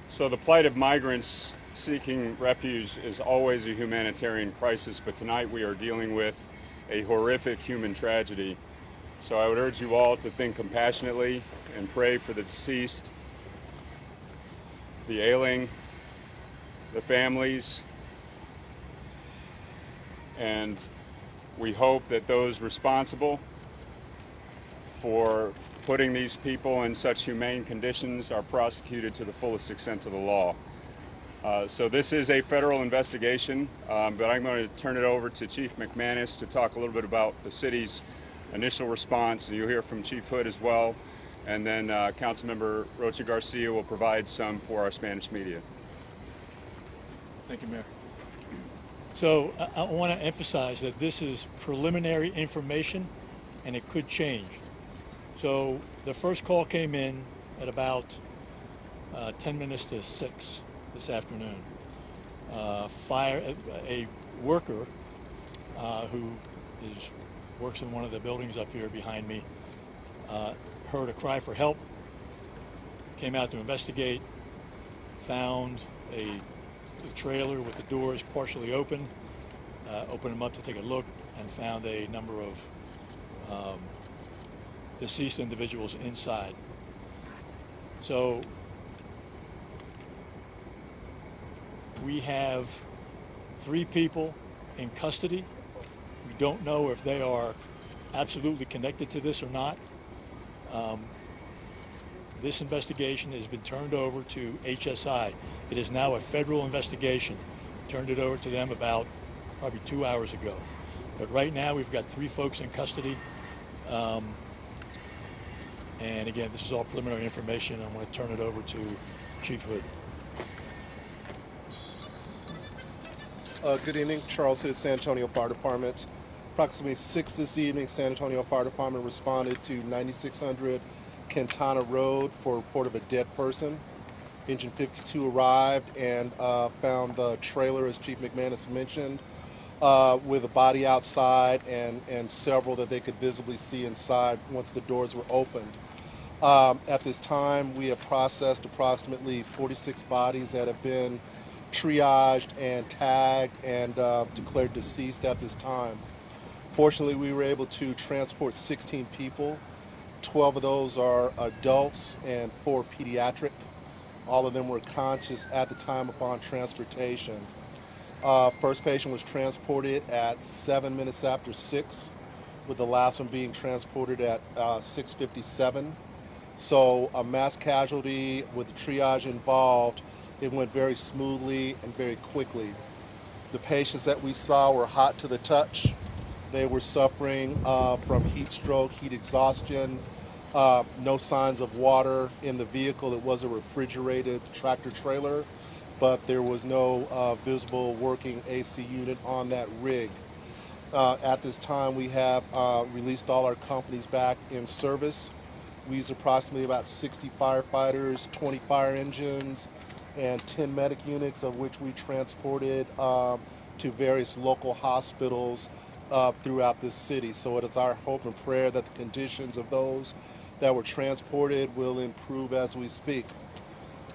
So the plight of migrants seeking refuge is always a humanitarian crisis, but tonight we are dealing with a horrific human tragedy. So I would urge you all to think compassionately and pray for the deceased, the ailing, the families, and we hope that those responsible for putting these people in such humane conditions are prosecuted to the fullest extent of the law. So this is a federal investigation, but I'm going to turn it over to Chief McManus to talk a little bit about the city's initial response, and you'll hear from Chief Hood as well, and then Councilmember Rocha Garcia will provide some for our Spanish media. Thank you, Mayor. So I want to emphasize that this is preliminary information and it could change. So the first call came in at about 10 minutes to 6 this afternoon. A worker who works in one of the buildings up here behind me heard a cry for help, came out to investigate, found a trailer with the doors partially open, opened them up to take a look, and found a number of deceased individuals inside. So we have 3 people in custody. We don't know if they are absolutely connected to this or not. This investigation has been turned over to HSI. It is now a federal investigation. Turned it over to them about probably 2 hours ago. But right now we've got 3 folks in custody. And again, this is all preliminary information. I'm going to turn it over to Chief Hood. Good evening, Charles Hood, San Antonio Fire Department. Approximately 6 this evening, San Antonio Fire Department responded to 9600 Quintana Road for a report of a dead person. Engine 52 arrived and found the trailer, as Chief McManus mentioned, with a body outside and several that they could visibly see inside once the doors were opened. At this time, we have processed approximately 46 bodies that have been triaged and tagged and declared deceased at this time. Fortunately, we were able to transport 16 people. 12 of those are adults and 4 pediatric. All of them were conscious at the time upon transportation. First patient was transported at 7 minutes after 6, with the last one being transported at 6:57. So a mass casualty with the triage involved. It went very smoothly and very quickly. The patients that we saw were hot to the touch. They were suffering from heat stroke, heat exhaustion, no signs of water in the vehicle. It was a refrigerated tractor trailer, but there was no visible working AC unit on that rig. At this time, we have released all our companies back in service. We used approximately about 60 firefighters, 20 fire engines, and 10 medic units, of which we transported to various local hospitals throughout this city. So it is our hope and prayer that the conditions of those that were transported will improve as we speak.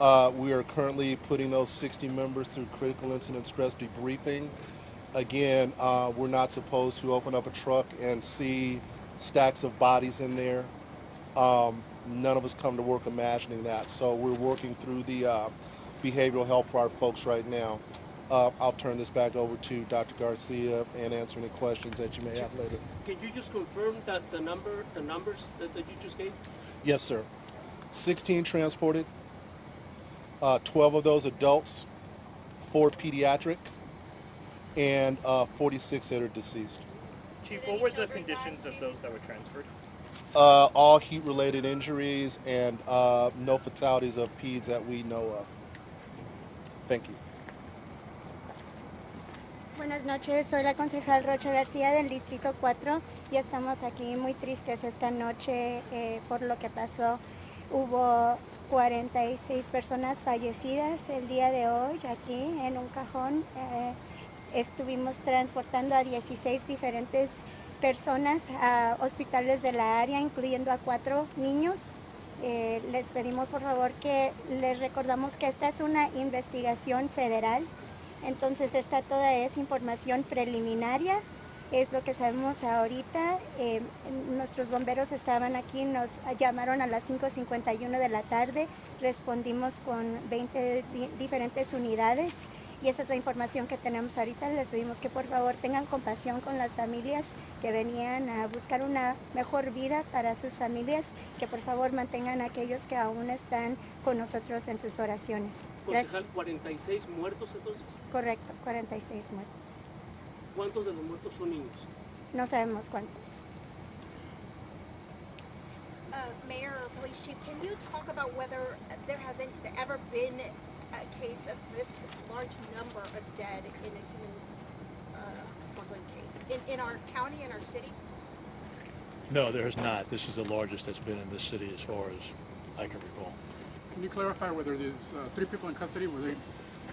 We are currently putting those 60 members through critical incident stress debriefing. Again, we're not supposed to open up a truck and see stacks of bodies in there. None of us come to work imagining that. So we're working through the behavioral health for our folks right now. I'll turn this back over to Dr. Garcia and answer any questions that you may have later. Can you just confirm that the numbers that you just gave? Yes, sir. 16 transported, 12 of those adults, 4 pediatric, and 46 that are deceased. Chief, what were the conditions of those that were transferred? All heat-related injuries and no fatalities of peds that we know of. Thank you. Buenas noches, soy la concejal Rocha García del Distrito 4 y estamos aquí muy tristes esta noche por lo que pasó. Hubo 46 personas fallecidas el día de hoy aquí en un cajón. Estuvimos transportando a 16 diferentes personas a hospitales de la área, incluyendo a 4 niños. Les pedimos por favor que les recordamos que esta es una investigación federal, entonces esta toda es información preliminaria, es lo que sabemos ahorita. Nuestros bomberos estaban aquí, nos llamaron a las 5:51 de la tarde, respondimos con 20 diferentes unidades y esa es la información que tenemos ahorita. Les pedimos que por favor tengan compasión con las familias que venían a buscar una mejor vida para sus familias, que por favor mantengan a aquellos que aún están con nosotros en sus oraciones. Concejal, 46 muertos entonces. Correcto, 46 muertos. ¿Cuántos de los muertos son niños? No sabemos cuántos. Mayor or Police Chief, can you talk about whether there hasn't ever been a case of this large number of dead in a human smuggling case in our county, in our city? No, there has not. This is the largest that's been in this city as far as I can recall. Can you clarify whether there's 3 people in custody? Were they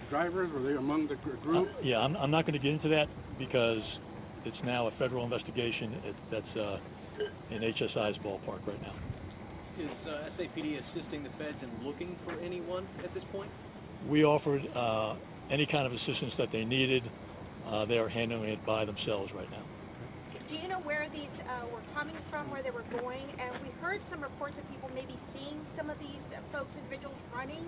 drivers? Were they among the group? Yeah, I'm not going to get into that because it's now a federal investigation that's in HSI's ballpark right now. Is SAPD assisting the feds in looking for anyone at this point? We offered any kind of assistance that they needed. They are handling it by themselves right now. Do you know where these were coming from, where they were going? And we heard some reports of people maybe seeing some of these folks, individuals running.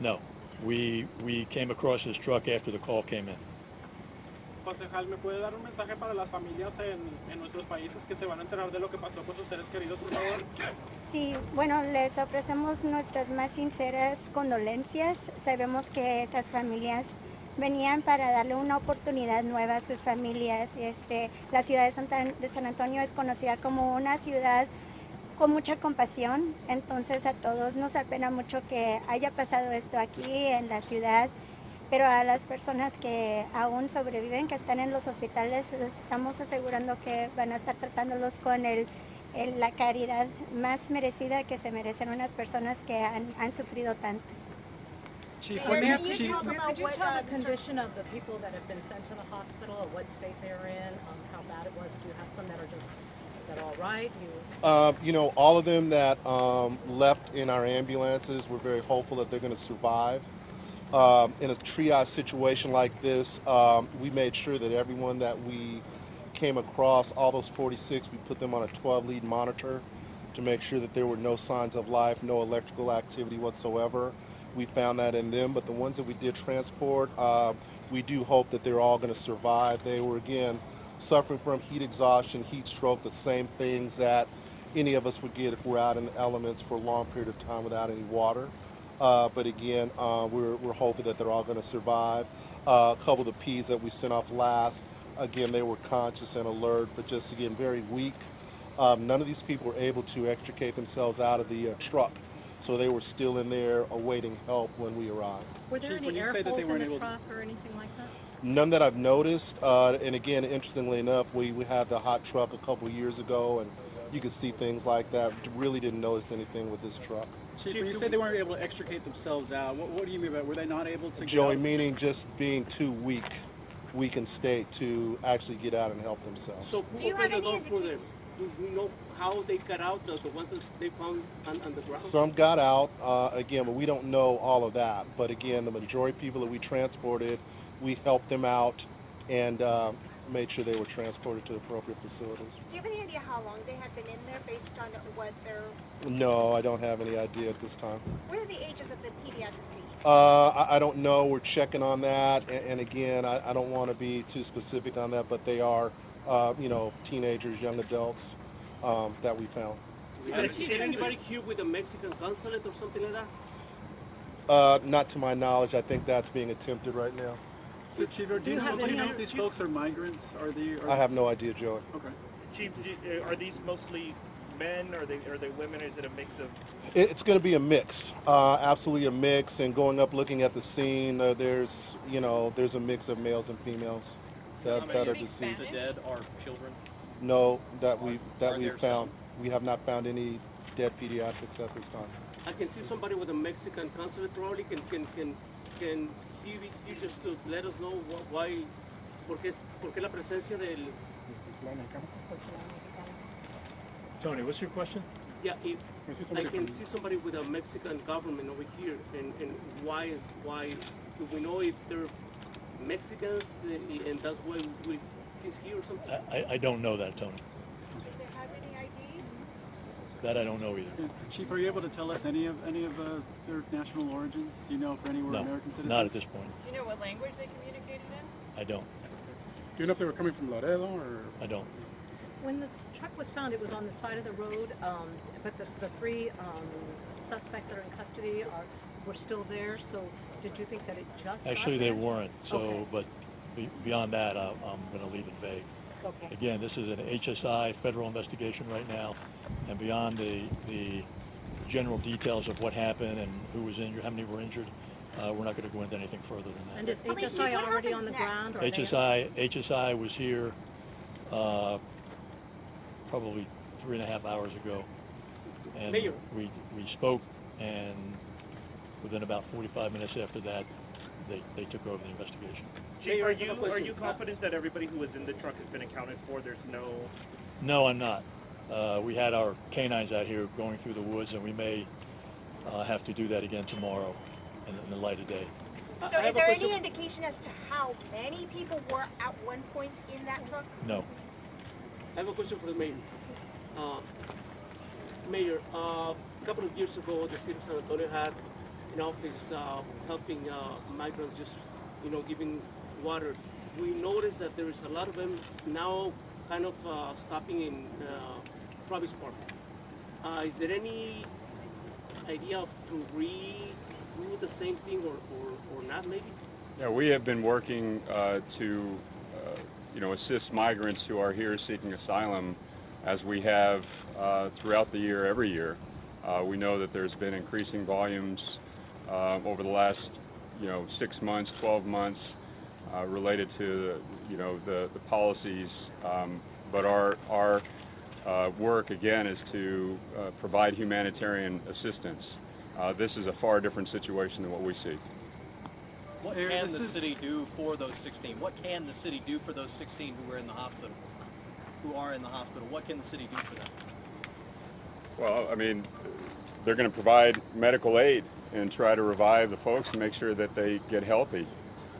No, we came across this truck after the call came in. Concejal, ¿me puede dar un mensaje para las familias en nuestros países que se van a enterar de lo que pasó con sus seres queridos, por favor? Sí, bueno, les ofrecemos nuestras más sinceras condolencias. Sabemos que estas familias venían para darle una oportunidad nueva a sus familias. La ciudad de San Antonio es conocida como una ciudad con mucha compasión, entonces a todos nos apena mucho que haya pasado esto aquí en la ciudad, pero a las personas que aún sobreviven, que están en los hospitales, les estamos asegurando que van a estar tratándolos con la caridad más merecida que se merecen unas personas que han sufrido tanto. Chief, Mayor, can you talk Could about you what tell the condition of the people that have been sent to the hospital, or what state they're in, how bad it was? Do you have some that are just that all right? You know, all of them that left in our ambulances, we're very hopeful that they're going to survive. In a triage situation like this, we made sure that everyone that we came across, all those 46, we put them on a 12-lead monitor to make sure that there were no signs of life, no electrical activity whatsoever. We found that in them, but the ones that we did transport, we do hope that they're all going to survive. They were, again, suffering from heat exhaustion, heat stroke, the same things that any of us would get if we're out in the elements for a long period of time without any water. But again, we're hopeful that they're all going to survive. A couple of the P's that we sent off last, again, they were conscious and alert, but just, again, very weak. None of these people were able to extricate themselves out of the truck. So they were still in there awaiting help when we arrived. Were there any air holes in the truck or anything like that? None that I've noticed. And again, interestingly enough, we had the hot truck a couple years ago, and you could see things like that. Really didn't notice anything with this truck. Chief, when you say they weren't able to extricate themselves out, what do you mean by, were they not able to Joey, get out? meaning just being too weak in state to actually get out and help themselves. So Do you who have opened the any door for them? Do you know how they got out, the ones that they found on the ground? Some got out, again, but we don't know all of that. But again, the majority of people that we transported, we helped them out and made sure they were transported to appropriate facilities. Do you have any idea how long they had been in there based on what their... No, I don't have any idea at this time. What are the ages of the pediatric patients? I don't know. We're checking on that. And again, I don't want to be too specific on that, but they are, you know, teenagers, young adults that we found. Is anybody here with a Mexican consulate or something like that? Not to my knowledge. I think that's being attempted right now. So, Chief, do you know if these folks are migrants? I have no idea, Joey. Okay. Chief, are these mostly men? Are they women? Or is it a mix of? It's going to be a mix, absolutely a mix. And going up, looking at the scene, there's a mix of males and females that are deceased. The dead are children? No, that we've there found. We have not found any dead pediatrics at this time. I can see somebody with a Mexican consulate probably can he be here just to let us know why, por qué la presencia del. Tony, what's your question? Yeah, if I can see somebody with a Mexican government over here, and why do we know if they're Mexicans and that's why he's here or something? I don't know that, Tony. Do they have any IDs? That I don't know either. Yeah. Chief, are you able to tell us any of their national origins? Do you know if any were No, American citizens? not at this point. Do you know what language they communicated in? I don't. Do you know if they were coming from Laredo or? I don't. When the truck was found, it was on the side of the road, but the three suspects that are in custody were still there. So did you think that it just Actually, got they there? weren't. So, Okay. but beyond that, I'm going to leave it vague. Okay. Again, this is an HSI federal investigation right now, and beyond the general details of what happened and who was injured, how many were injured, we're not going to go into anything further than that. And is Police chief, HSI what already on the happens ground? Or are they- HSI was here probably 3.5 hours ago, and Mayor. we spoke, and within about 45 minutes after that, they took over the investigation. Chief, Mayor, I are have a you question. confident that everybody who was in the truck has been accounted for? There's no. No, I'm not. We had our canines out here going through the woods, and we may have to do that again tomorrow in the light of day. So is there any indication as to how many people were at one point in that truck? No. I have a question for the mayor. Mayor, a couple of years ago, the city of San Antonio had an office helping migrants, just giving water. We noticed that there is a lot of them now, kind of stopping in Travis Park. Is there any idea of to redo the same thing or not, maybe? Yeah, we have been working to assist migrants who are here seeking asylum, as we have throughout the year, every year. We know that there's been increasing volumes over the last 6 months, 12 months related to the policies. But our work again is to provide humanitarian assistance. This is a far different situation than what we see. What can the city do for those 16? What can the city do for those 16 who are in the hospital? What can the city do for them? Well, I mean, they're going to provide medical aid and try to revive the folks and make sure that they get healthy.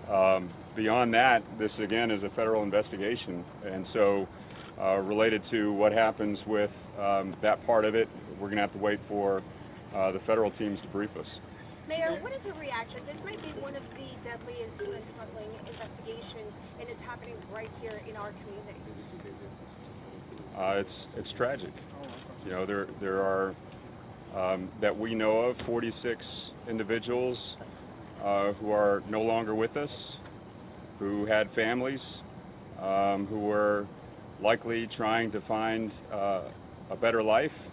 Beyond that, this again is a federal investigation, and so related to what happens with that part of it, we're going to have to wait for the federal teams to brief us. Mayor, what is your reaction? This might be one of the deadliest human smuggling investigations, and it's happening right here in our community. It's tragic. There are that we know of 46 individuals who are no longer with us, who had families, who were likely trying to find a better life.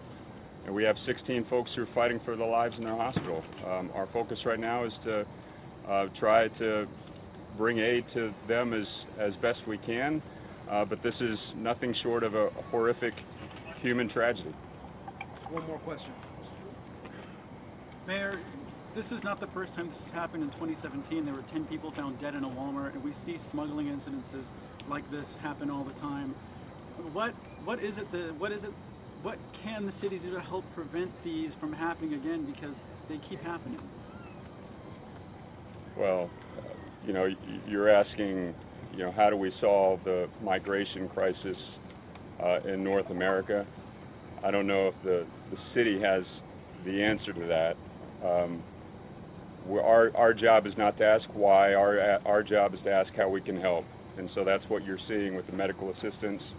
And we have 16 folks who are fighting for their lives in their hospital. Our focus right now is to try to bring aid to them as best we can, but this is nothing short of a horrific human tragedy. One more question. Mayor, this is not the first time this has happened. In 2017, there were 10 people found dead in a Walmart, and we see smuggling incidences like this happen all the time. What can the city do to help prevent these from happening again, because they keep happening? Well, you're asking, how do we solve the migration crisis in North America? I don't know if the city has the answer to that. Our job is not to ask why. Our job is to ask how we can help, and so that's what you're seeing with the medical assistance.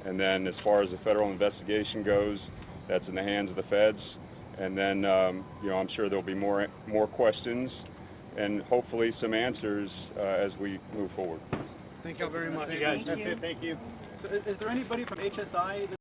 And then as far as the federal investigation goes, that's in the hands of the feds. And then, I'm sure there'll be more questions and hopefully some answers as we move forward. Thank you all very much. Thank you. That's it. Thank you. So is there anybody from HSI